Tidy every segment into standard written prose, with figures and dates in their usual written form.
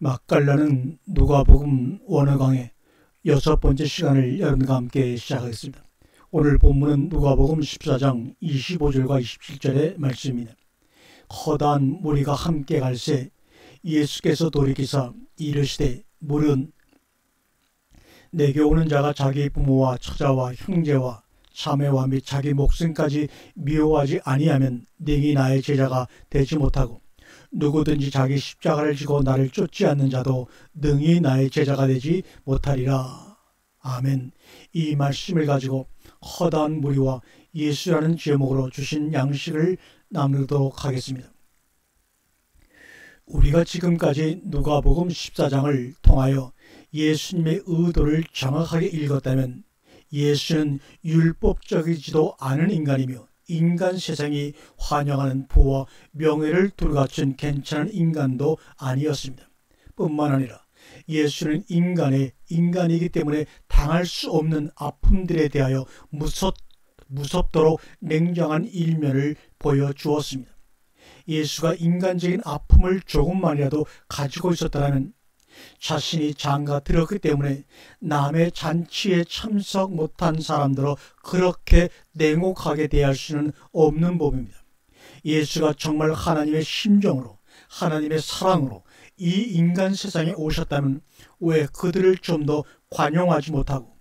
맛깔나는 누가복음 원어 강의 6번째 시간을 여러분과 함께 시작하겠습니다. 오늘 본문은 누가복음 14장 25절과 27절의 말씀입니다. 커다란 무리가 함께 갈새 예수께서 돌이키사 이르시되 물은 내게 오는 자가 자기 부모와 처자와 형제와 자매와 및 자기 목숨까지 미워하지 아니하면 능히 나의 제자가 되지 못하고 누구든지 자기 십자가를 지고 나를 쫓지 않는 자도 능히 나의 제자가 되지 못하리라. 아멘. 이 말씀을 가지고 커다란 무리와 예수라는 제목으로 주신 양식을 나누도록 하겠습니다. 우리가 지금까지 누가복음 14장을 통하여 예수님의 의도를 정확하게 읽었다면 예수는 율법적이지도 않은 인간이며 인간 세상이 환영하는 부와 명예를 두루갖춘 괜찮은 인간도 아니었습니다. 뿐만 아니라 예수는 인간이기 때문에 당할 수 없는 아픔들에 대하여 무섭도록 냉정한 일면을 보여주었습니다. 예수가 인간적인 아픔을 조금만이라도 가지고 있었다면 자신이 장가 들었기 때문에 남의 잔치에 참석 못한 사람들로 그렇게 냉혹하게 대할 수는 없는 법입니다. 예수가 정말 하나님의 심정으로 하나님의 사랑으로 이 인간 세상에 오셨다면 왜 그들을 좀 더 관용하지 못하고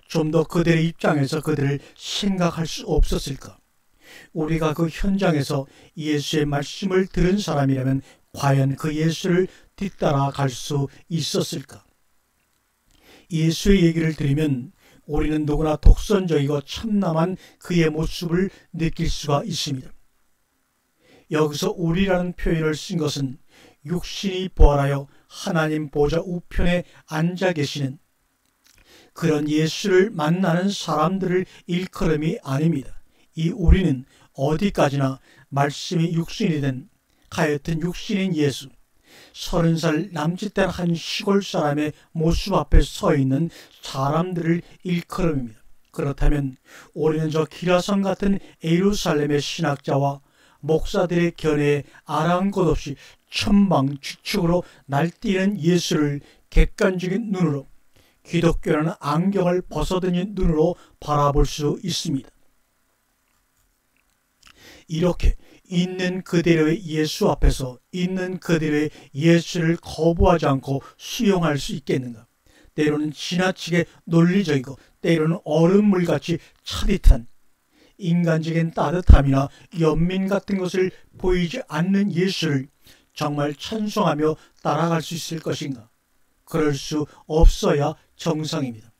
좀 더 그들의 입장에서 그들을 생각할 수 없었을까? 우리가 그 현장에서 예수의 말씀을 들은 사람이라면 과연 그 예수를 뒤따라 갈 수 있었을까? 예수의 얘기를 들으면 우리는 누구나 독선적이고 참남한 그의 모습을 느낄 수가 있습니다. 여기서 우리라는 표현을 쓴 것은 육신이 부활하여 하나님 보좌 우편에 앉아 계시는 그런 예수를 만나는 사람들을 일컬음이 아닙니다. 이 우리는 어디까지나 말씀이 육신이 된 하여튼 육신인 예수, 30살 남짓 된 한 시골 사람의 모습 앞에 서 있는 사람들을 일컬음입니다. 그렇다면 우리는 저 기라성 같은 예루살렘의 신학자와 목사들의 견해에 아랑곳 없이 천방지축으로 날뛰는 예수를 객관적인 눈으로, 기독교라는 안경을 벗어던진 눈으로 바라볼 수 있습니다. 이렇게 있는 그대로의 예수 앞에서 있는 그대로의 예수를 거부하지 않고 수용할 수 있겠는가? 때로는 지나치게 논리적이고 때로는 얼음물같이 차디탄 인간적인 따뜻함이나 연민 같은 것을 보이지 않는 예수를 정말 찬송하며 따라갈 수 있을 것인가? 그럴 수 없어야 정상입니다.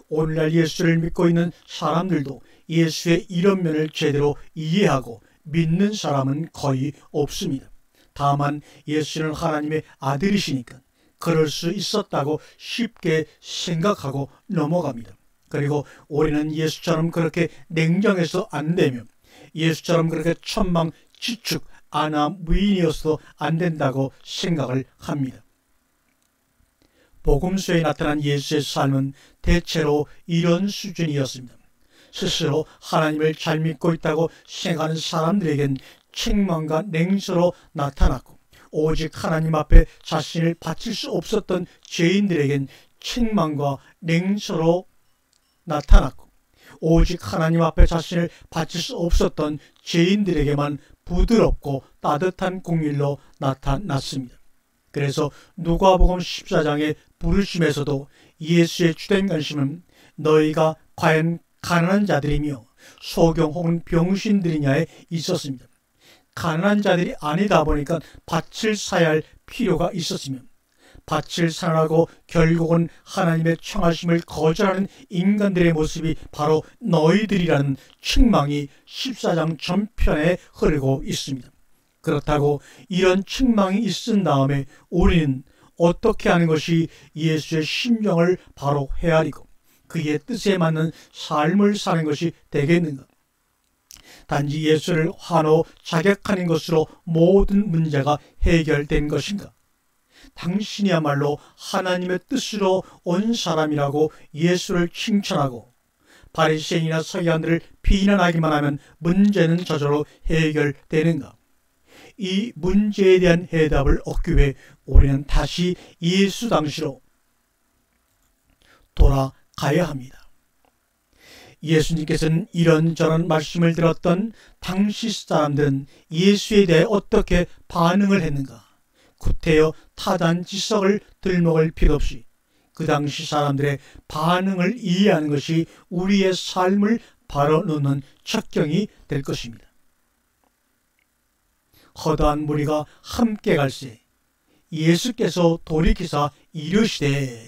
오늘날 예수를 믿고 있는 사람들도 예수의 이런 면을 제대로 이해하고 믿는 사람은 거의 없습니다. 다만 예수는 하나님의 아들이시니까 그럴 수 있었다고 쉽게 생각하고 넘어갑니다. 그리고 우리는 예수처럼 그렇게 냉정해서 안 되며 예수처럼 그렇게 천방지축 아나무인이어서도 안 된다고 생각을 합니다. 복음서에 나타난 예수의 삶은 대체로 이런 수준이었습니다. 스스로 하나님을 잘 믿고 있다고 생각하는 사람들에겐 책망과 냉소로 나타났고 오직 하나님 앞에 자신을 바칠 수 없었던 죄인들에겐 책망과 냉소로 나타났고 오직 하나님 앞에 자신을 바칠 수 없었던 죄인들에게만 부드럽고 따뜻한 공일로 나타났습니다. 그래서 누가복음 14장의 부르심에서도 예수의 주된 관심은 너희가 과연 가난한 자들이며 소경 혹은 병신들이냐에 있었습니다. 가난한 자들이 아니다 보니까 밭을 사야 할 필요가 있었으며 밭을 사랑하고 결국은 하나님의 청하심을 거절하는 인간들의 모습이 바로 너희들이라는 책망이 14장 전편에 흐르고 있습니다. 그렇다고 이런 책망이 있은 다음에 우리는 어떻게 하는 것이 예수의 심정을 바로 헤아리고 그의 뜻에 맞는 삶을 사는 것이 되겠는가? 단지 예수를 환호 자격하는 것으로 모든 문제가 해결된 것인가? 당신이야말로 하나님의 뜻으로 온 사람이라고 예수를 칭찬하고 바리새인이나 서기관들을 비난하기만 하면 문제는 저절로 해결되는가? 이 문제에 대한 해답을 얻기 위해 우리는 다시 예수 당시로 돌아가야 합니다. 예수님께서는 이런저런 말씀을 들었던 당시 사람들은 예수에 대해 어떻게 반응을 했는가? 구태여 타단지석을 들먹을 필요 없이 그 당시 사람들의 반응을 이해하는 것이 우리의 삶을 바로놓는 척경이 될 것입니다. 허다한 무리가 함께 갈새 예수께서 돌이키사 이르시되,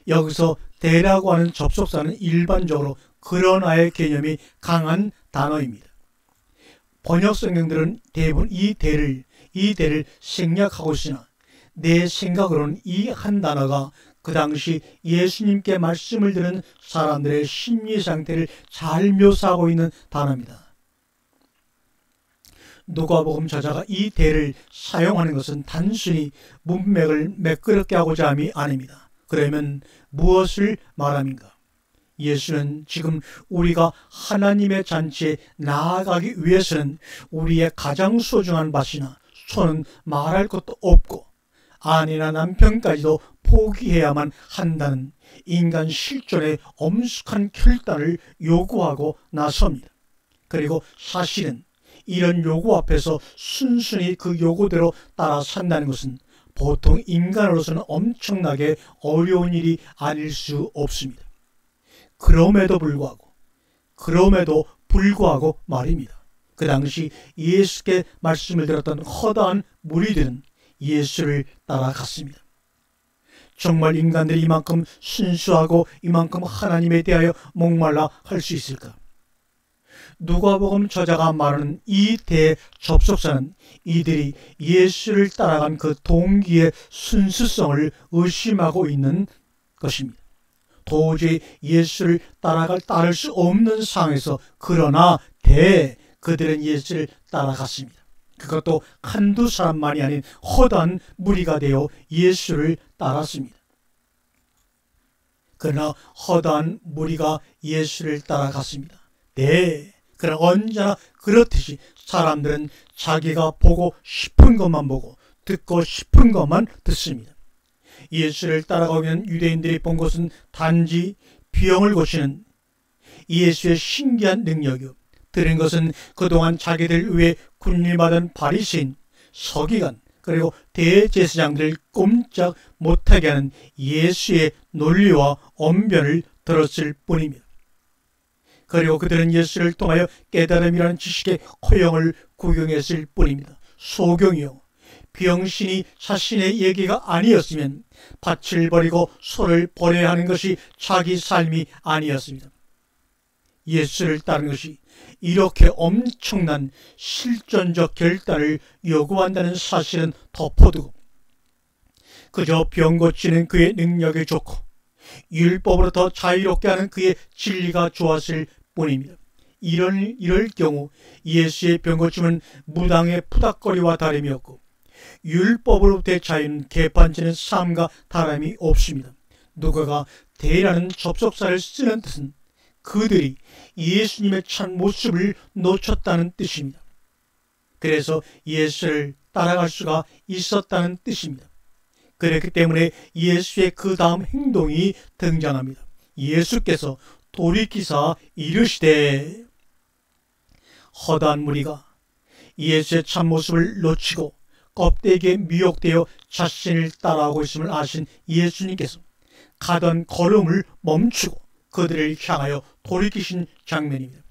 여기서 대라고 하는 접속사는 일반적으로 그러나의 개념이 강한 단어입니다. 번역 성경들은 대부분 이 대를 생략하고 있으나 내 생각으로는 이 한 단어가 그 당시 예수님께 말씀을 들은 사람들의 심리 상태를 잘 묘사하고 있는 단어입니다. 누가복음 저자가 이 대를 사용하는 것은 단순히 문맥을 매끄럽게 하고자 함이 아닙니다. 그러면 무엇을 말함인가? 예수는 지금 우리가 하나님의 잔치에 나아가기 위해서는 우리의 가장 소중한 밭이나 손은 말할 것도 없고 아내나 남편까지도 포기해야만 한다는 인간 실존의 엄숙한 결단을 요구하고 나섭니다. 그리고 사실은 이런 요구 앞에서 순순히 그 요구대로 따라 산다는 것은 보통 인간으로서는 엄청나게 어려운 일이 아닐 수 없습니다. 그럼에도 불구하고 말입니다. 그 당시 예수께 말씀을 들었던 허다한 무리들은 예수를 따라갔습니다. 정말 인간들이 이만큼 순수하고 이만큼 하나님에 대하여 목말라 할 수 있을까? 누가복음 저자가 말하는 이 대접속사는 이들이 예수를 따라간 그 동기의 순수성을 의심하고 있는 것입니다. 도저히 예수를 따를 수 없는 상황에서 그러나 그들은 예수를 따라갔습니다. 그것도 한두 사람만이 아닌 허다한 무리가 되어 예수를 따랐습니다. 그러나 허다한 무리가 예수를 따라갔습니다. 그러나 언제나 그렇듯이 사람들은 자기가 보고 싶은 것만 보고 듣고 싶은 것만 듣습니다. 예수를 따라가면 유대인들이 본 것은 단지 병을 고치는 예수의 신기한 능력이요, 들은 것은 그동안 자기들 위해 군림하던 바리새인, 서기관, 그리고 대제사장들을 꼼짝 못하게 하는 예수의 논리와 언변을 들었을 뿐입니다. 그리고 그들은 예수를 통하여 깨달음이라는 지식의 허영을 구경했을 뿐입니다. 소경이요, 병신이 자신의 얘기가 아니었으면 밭을 버리고 소를 버려야 하는 것이 자기 삶이 아니었습니다. 예수를 따르는 것이 이렇게 엄청난 실존적 결단을 요구한다는 사실은 덮어두고 그저 병 고치는 그의 능력이 좋고 율법으로부터 자유롭게 하는 그의 진리가 좋았을 뿐입니다. 이럴 경우 예수의 병 고침은 무당의 푸닥거리와 다름이 없고 율법으로부터의 자유는 개판치는 삶과 다름이 없습니다. 누가가 대라는 접속사를 쓰는 뜻은 그들이 예수님의 참 모습을 놓쳤다는 뜻입니다. 그래서 예수를 따라갈 수가 있었다는 뜻입니다. 그렇기 때문에 예수의 그 다음 행동이 등장합니다. 예수께서 돌이키사 이르시되, 허다한 무리가 예수의 참모습을 놓치고 껍데기에 미혹되어 자신을 따라오고 있음을 아신 예수님께서 가던 걸음을 멈추고 그들을 향하여 돌이키신 장면입니다.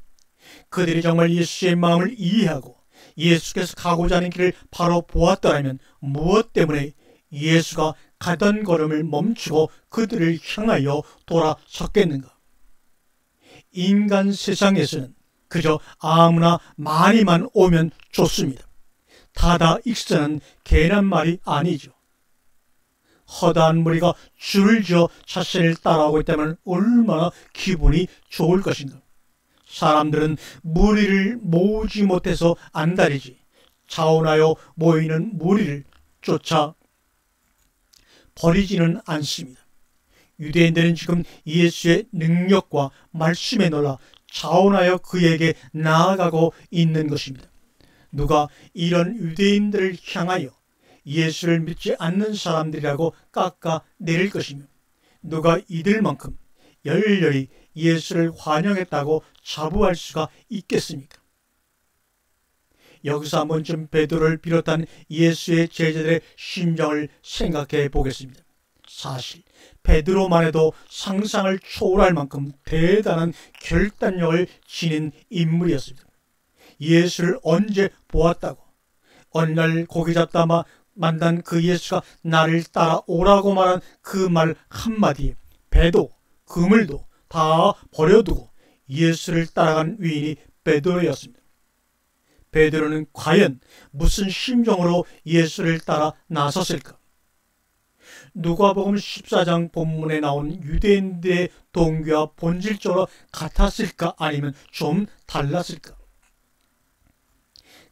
그들이 정말 예수의 마음을 이해하고 예수께서 가고자 하는 길을 바로 보았더라면 무엇 때문에 예수가 가던 걸음을 멈추고 그들을 향하여 돌아섰겠는가? 인간 세상에서는 그저 아무나 많이만 오면 좋습니다. 다다익선은 괜한 말이 아니죠. 허다한 무리가 줄을 지어 자신을 따라오고 있다면 얼마나 기분이 좋을 것인가. 사람들은 무리를 모으지 못해서 안달이지 자원하여 모이는 무리를 쫓아 버리지는 않습니다. 유대인들은 지금 예수의 능력과 말씀에 놀라 자원하여 그에게 나아가고 있는 것입니다. 누가 이런 유대인들을 향하여 예수를 믿지 않는 사람들이라고 깎아내릴 것이며 누가 이들만큼 열렬히 예수를 환영했다고 자부할 수가 있겠습니까? 여기서 한 번쯤 베드로를 비롯한 예수의 제자들의 심정을 생각해 보겠습니다. 사실 베드로만 해도 상상을 초월할 만큼 대단한 결단력을 지닌 인물이었습니다. 예수를 언제 보았다고? 어느 날 고기 잡다 만난 그 예수가 나를 따라오라고 말한 그 말 한마디에 배도 그물도 다 버려두고 예수를 따라간 위인이 베드로였습니다. 베드로는 과연 무슨 심정으로 예수를 따라 나섰을까? 누가복음 14장 본문에 나온 유대인들의 동기와 본질적으로 같았을까? 아니면 좀 달랐을까?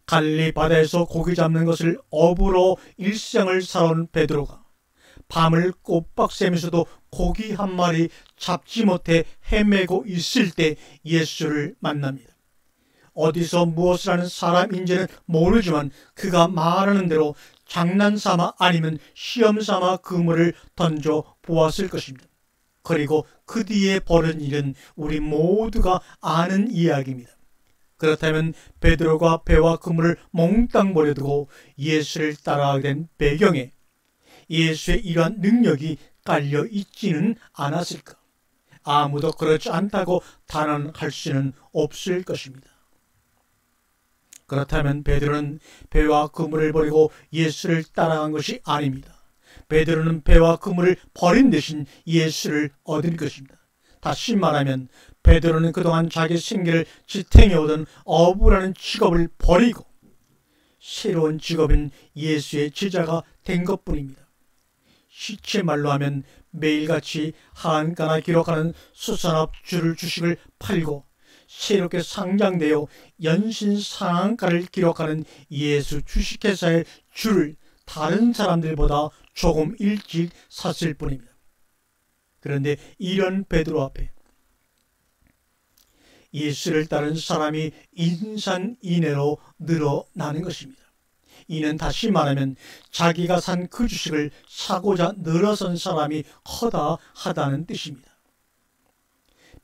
갈릴리 바다에서 고기 잡는 것을 업으로 일생을 살아온 베드로가 밤을 꼬박 새면서도 고기 한 마리 잡지 못해 헤매고 있을 때 예수를 만납니다. 어디서 무엇을 하는 사람인지는 모르지만 그가 말하는 대로 장난삼아 아니면 시험삼아 그물을 던져 보았을 것입니다. 그리고 그 뒤에 벌어진 일은 우리 모두가 아는 이야기입니다. 그렇다면 베드로가 배와 그물을 몽땅 버려두고 예수를 따라가게 된 배경에 예수의 이러한 능력이 깔려 있지는 않았을까? 아무도 그렇지 않다고 단언할 수는 없을 것입니다. 그렇다면 베드로는 배와 그물을 버리고 예수를 따라간 것이 아닙니다. 베드로는 배와 그물을 버린 대신 예수를 얻은 것입니다. 다시 말하면 베드로는 그동안 자기 생계를 지탱해오던 어부라는 직업을 버리고 새로운 직업인 예수의 제자가 된 것뿐입니다. 시체말로 하면 매일같이 한가나 기록하는 수산업 주식을 팔고 새롭게 상장되어 연신 상한가를 기록하는 예수 주식회사의 주를 다른 사람들보다 조금 일찍 샀을 뿐입니다. 그런데 이런 베드로 앞에 예수를 따른 사람이 인산인해로 늘어나는 것입니다. 이는 다시 말하면 자기가 산 그 주식을 사고자 늘어선 사람이 허다하다는 뜻입니다.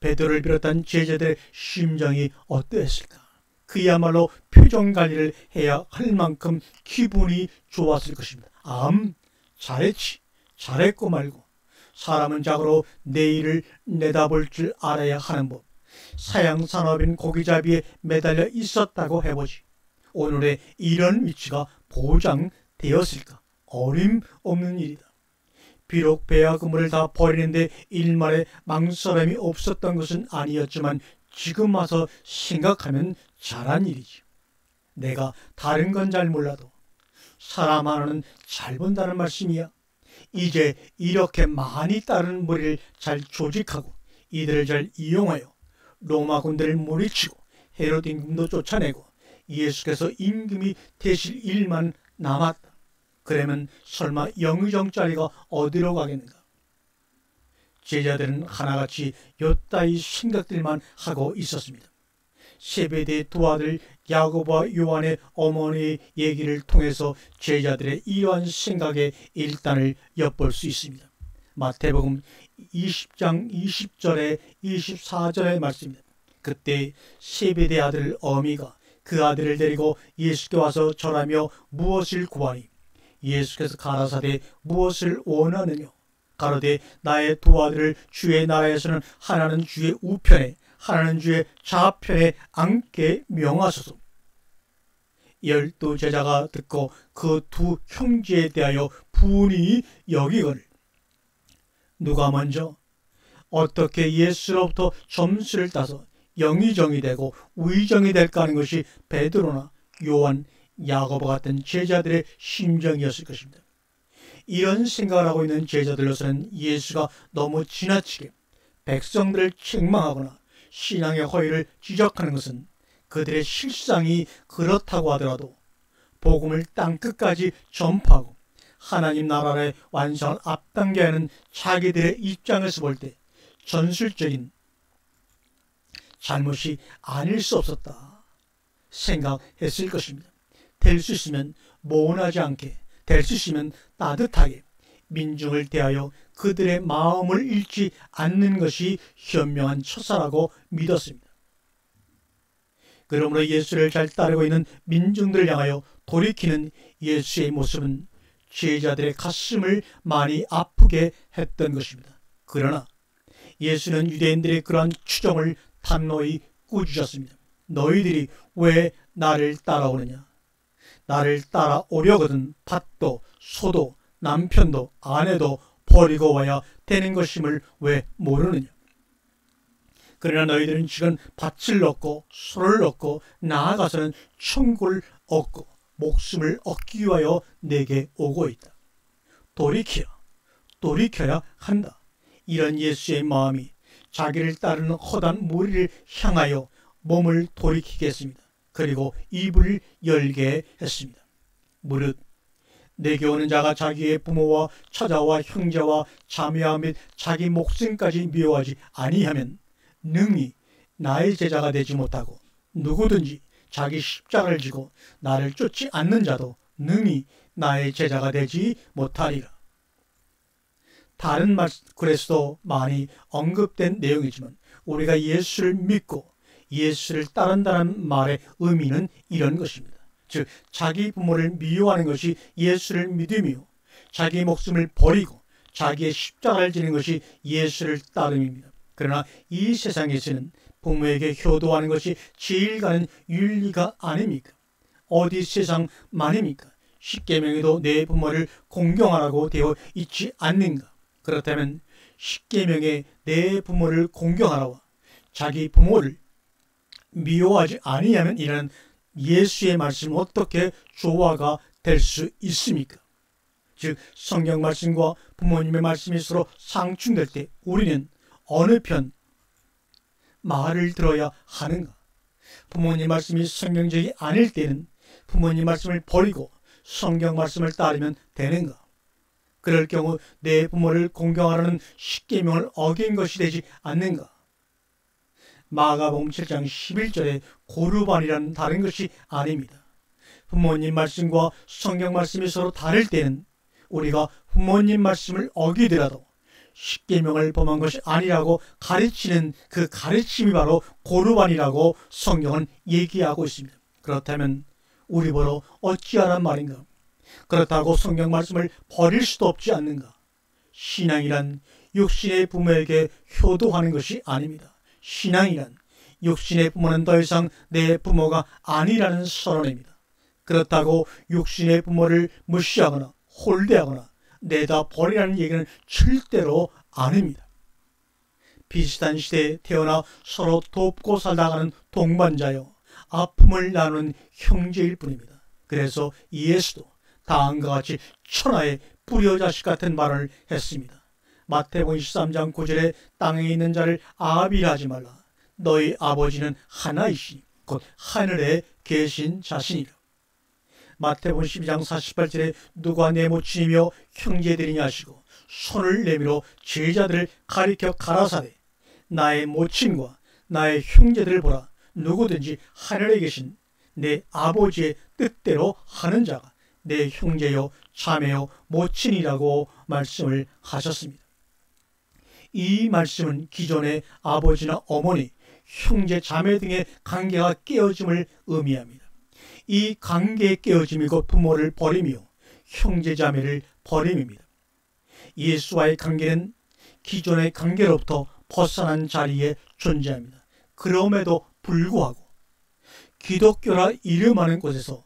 베드로를 비롯한 제자들의 심정이 어떠했을까? 그야말로 표정관리를 해야 할 만큼 기분이 좋았을 것입니다. 잘했지, 잘했고 말고. 사람은 자고로 내일을 내다볼 줄 알아야 하는 법. 사양산업인 고기잡이에 매달려 있었다고 해보지. 오늘의 이런 위치가 보장되었을까? 어림없는 일이다. 비록 배와 그물을 다 버리는데 일말에 망설임이 없었던 것은 아니었지만 지금 와서 생각하면 잘한 일이지. 내가 다른 건 잘 몰라도 사람 하나는 잘 본다는 말씀이야. 이제 이렇게 많이 따르는 무리를 잘 조직하고 이들을 잘 이용하여 로마 군대를 물리치고 헤롯 임금도 쫓아내고 예수께서 임금이 되실 일만 남았다. 그러면 설마 영의정짜리가 어디로 가겠는가? 제자들은 하나같이 요따위 생각들만 하고 있었습니다. 세베대의 두 아들 야고보와 요한의 어머니의 얘기를 통해서 제자들의 이러한 생각의 일단을 엿볼 수 있습니다. 마태복음 20장 20절에 24절의 말씀입니다. 그때 세베대의 아들 어미가 그 아들을 데리고 예수께 와서 절하며 무엇을 구하니? 예수께서 가라사대 무엇을 원하느냐? 가로되 나의 두 아들을 주의 나라에서는 하나는 주의 우편에 하나는 주의 좌편에 앉게 명하소서. 12 제자가 듣고 그 두 형제에 대하여 분이 여기거늘 누가 먼저 어떻게 예수로부터 점수를 따서 영의정이 되고 우의정이 될까 하는 것이 베드로나 요한, 야고보 같은 제자들의 심정이었을 것입니다. 이런 생각을 하고 있는 제자들로서는 예수가 너무 지나치게 백성들을 책망하거나 신앙의 허위를 지적하는 것은 그들의 실상이 그렇다고 하더라도 복음을 땅끝까지 전파하고 하나님 나라의 완성을 앞당겨야 하는 자기들의 입장에서 볼 때 전술적인 잘못이 아닐 수 없었다 생각했을 것입니다. 될 수 있으면 모원하지 않게, 될 수 있으면 따뜻하게 민중을 대하여 그들의 마음을 잃지 않는 것이 현명한 처사라고 믿었습니다. 그러므로 예수를 잘 따르고 있는 민중들을 향하여 돌이키는 예수의 모습은 제자들의 가슴을 많이 아프게 했던 것입니다. 그러나 예수는 유대인들의 그러한 추정을 단호히 꾸짖었습니다. 너희들이 왜 나를 따라오느냐? 나를 따라오려거든 밭도 소도 남편도 아내도 버리고 와야 되는 것임을 왜 모르느냐? 그러나 너희들은 지금 밭을 얻고 소를 얻고 나아가서는 천국을 얻고 목숨을 얻기 위하여 내게 오고 있다. 돌이켜야 한다. 이런 예수의 마음이 자기를 따르는 허다한 무리를 향하여 몸을 돌이키게 했습니다. 그리고 입을 열게 했습니다. 무릇 내게 오는 자가 자기의 부모와 처자와 형제와 자매와 및 자기 목숨까지 미워하지 아니하면 능히 나의 제자가 되지 못하고, 누구든지 자기 십자가를 지고 나를 쫓지 않는 자도 능히 나의 제자가 되지 못하리라. 다른 말씀에서도 많이 언급된 내용이지만 우리가 예수를 믿고 예수를 따른다는 말의 의미는 이런 것입니다. 즉 자기 부모를 미워하는 것이 예수를 믿음이요, 자기 목숨을 버리고 자기의 십자가를 지는 것이 예수를 따름입니다. 그러나 이 세상에서는 부모에게 효도하는 것이 제일 가는 윤리가 아닙니까? 어디 세상만입니까? 십계명에도 내 부모를 공경하라고 되어 있지 않는가? 그렇다면 십계명에 내 부모를 공경하라와 자기 부모를 미워하지 아니하면 이라는 예수의 말씀은 어떻게 조화가 될 수 있습니까? 즉 성경 말씀과 부모님의 말씀이 서로 상충될 때 우리는 어느 편 말을 들어야 하는가? 부모님 말씀이 성경적이 아닐 때는 부모님 말씀을 버리고 성경 말씀을 따르면 되는가? 그럴 경우 내 부모를 공경하라는 십계명을 어긴 것이 되지 않는가? 마가복음 7장 11절에 고르반이라는 다른 것이 아닙니다. 부모님 말씀과 성경 말씀이 서로 다를 때는 우리가 부모님 말씀을 어기더라도 십계명을 범한 것이 아니라고 가르치는 그 가르침이 바로 고르반이라고 성경은 얘기하고 있습니다. 그렇다면 우리 보러 어찌하란 말인가? 그렇다고 성경 말씀을 버릴 수도 없지 않는가? 신앙이란 육신의 부모에게 효도하는 것이 아닙니다. 신앙이란 육신의 부모는 더 이상 내 부모가 아니라는 선언입니다. 그렇다고 육신의 부모를 무시하거나 홀대하거나 내다 버리라는 얘기는 절대로 아닙니다. 비슷한 시대에 태어나 서로 돕고 살다가는 동반자요, 아픔을 나누는 형제일 뿐입니다. 그래서 예수도 다음과 같이 천하의 불효자식 같은 말을 했습니다. 마태복음 23장 9절에 땅에 있는 자를 아비하지 말라. 너희 아버지는 하나이시니 곧 하늘에 계신 자신이라. 마태복음 12장 48절에 누가 내 모친이며 형제들이냐 하시고 손을 내밀어 제자들을 가리켜 가라사대 나의 모친과 나의 형제들을 보라. 누구든지 하늘에 계신 내 아버지의 뜻대로 하는 자가 내 형제요 자매요 모친이라고 말씀을 하셨습니다. 이 말씀은 기존의 아버지나 어머니, 형제, 자매 등의 관계가 깨어짐을 의미합니다. 이 관계의 깨어짐이 곧 부모를 버림이요 형제, 자매를 버림입니다. 예수와의 관계는 기존의 관계로부터 벗어난 자리에 존재합니다. 그럼에도 불구하고 기독교라 이름하는 곳에서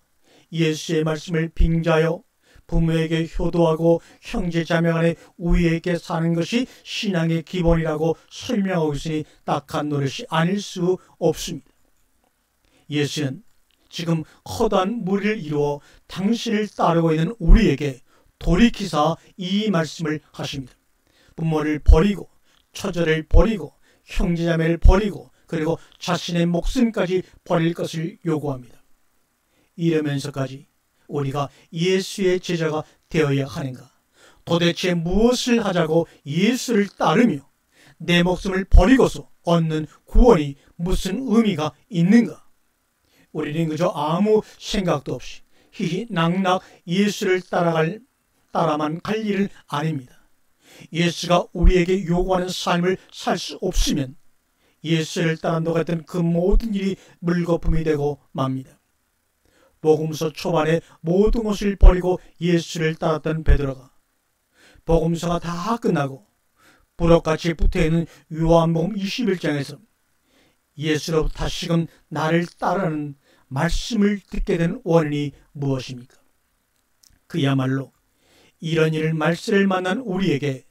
예수의 말씀을 빙자하여 부모에게 효도하고 형제 자매 간의 우애 있게 사는 것이 신앙의 기본이라고 설명하고 있으니 딱한 노릇이 아닐 수 없습니다. 예수는 지금 커다란 무리를 이루어 당신을 따르고 있는 우리에게 돌이키사 이 말씀을 하십니다. 부모를 버리고 처자를 버리고 형제 자매를 버리고 그리고 자신의 목숨까지 버릴 것을 요구합니다. 이러면서까지 우리가 예수의 제자가 되어야 하는가? 도대체 무엇을 하자고 예수를 따르며 내 목숨을 버리고서 얻는 구원이 무슨 의미가 있는가? 우리는 그저 아무 생각도 없이 희희낙낙 예수를 따라만 갈 일은 아닙니다. 예수가 우리에게 요구하는 삶을 살 수 없으면 예수를 따른다고 했던 그 모든 일이 물거품이 되고 맙니다. 복음서 초반에 모든 것을 버리고 예수를 따랐던 베드로가 복음서가 다 끝나고 부럭같이 붙어있는 요한복음 21장에서 예수로 다시금 나를 따르는 말씀을 듣게 된 원인이 무엇입니까? 그야말로 이런 일을 말씀을 만난 우리에게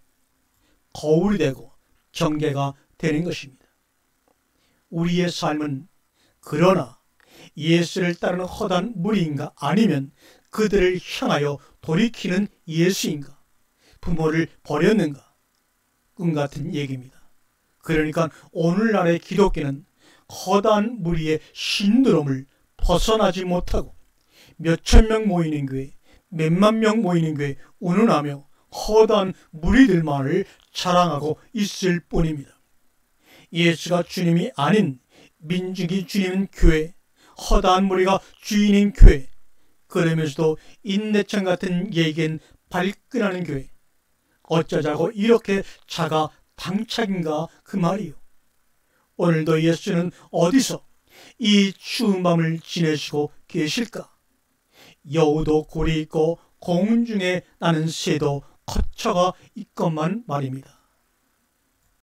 거울이 되고 경계가 되는 것입니다. 우리의 삶은 그러나 예수를 따르는 허다한 무리인가 아니면 그들을 향하여 돌이키는 예수인가, 부모를 버렸는가, 꿈 같은 얘기입니다. 그러니까 오늘날의 기독교는 허다한 무리의 신드롬을 벗어나지 못하고 몇천 명 모이는 교회, 몇만 명 모이는 교회 운운하며 허다한 무리들만을 자랑하고 있을 뿐입니다. 예수가 주님이 아닌 민중이 주님인 교회, 허다한 무리가 주인인 교회, 그러면서도 인내천 같은 얘기엔 발끈하는 교회, 어쩌자고 이렇게 자가 당착인가 그 말이요. 오늘도 예수는 어디서 이 추운 밤을 지내시고 계실까? 여우도 굴이 있고 공중 중에 나는 새도 거처가 있건만 말입니다.